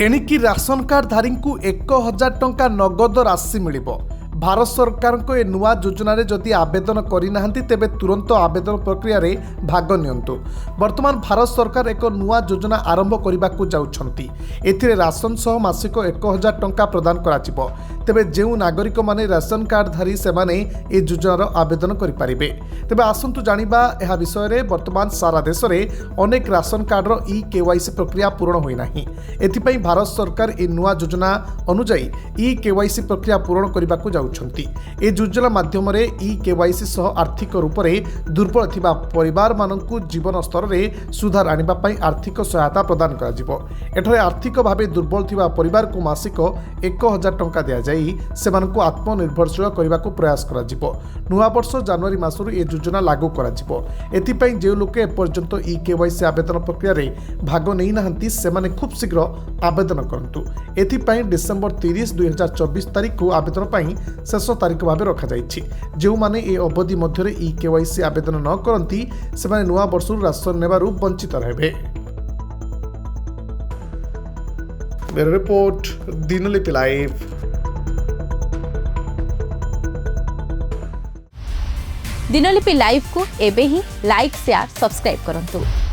एणिकी ration card धारी को 1000 टंका नगद राशि मिल भारत सरकार को ए नुआ योजना रे जदि आवेदन करना तेबे तुरंत आवेदन प्रक्रिया रे भाग नियंतु। वर्तमान भारत सरकार एक नुआ योजना आरंभ करने को जाउछंती। एथिरे राशन सह मासिक 1000 टंका प्रदान कराजिबो। तेबे जेउ नागरिक माने राशन कार्ड धारी से माने ए योजनार आवेदन करि पारिबे। तेबे आसंतु जानिबा एहा विषय रे वर्तमान सारा देश रे अनेक राशन कार्ड रो ई-केवाईसी प्रक्रिया पूर्ण होई नाही। एथिपई भारत सरकार ए नुआ योजना अनुसार ई-केवाईसी प्रक्रिया पूर्ण करने को जाउछंती। ए योजना माध्यम रे ई-केवाईसी सह आर्थिक रूप से दुर्बल थिबा परिवार मानकु जीवन स्तर रे सुधार आनिबा पई आर्थिक सहायता प्रदान करा जिवो। एठारे आर्थिक भावे दुर्बल थिबा परिवार को मासिक 1000 टंका दिया जाई सेमानकु आत्मनिर्भरशील करने को प्रयास करा जिवो। नुआ वर्ष जनवरी मासरु ए योजना लागू करा जिवो। एथिपई जे लोके एपर्यंत ई-केवाईसी आवेदन प्रक्रिया रे भाग नै नाहंती सेमाने खूब शीघ्र आवेदन करंतु। एथिपई डिसेंबर 30, 2024 तारिख को आवेदन पई शेष तारिख भाव रखा जाइछि। जो माने ए अवधि मध्य ई-केवाईसी आवेदन न करंती सेमाने नुआ वर्ष राशन नेबारु वंचित रहबे। Bureau report, Dinalipi live. Dinalipi live को एबे ही लाइक शेयर सब्सक्राइब करंतु।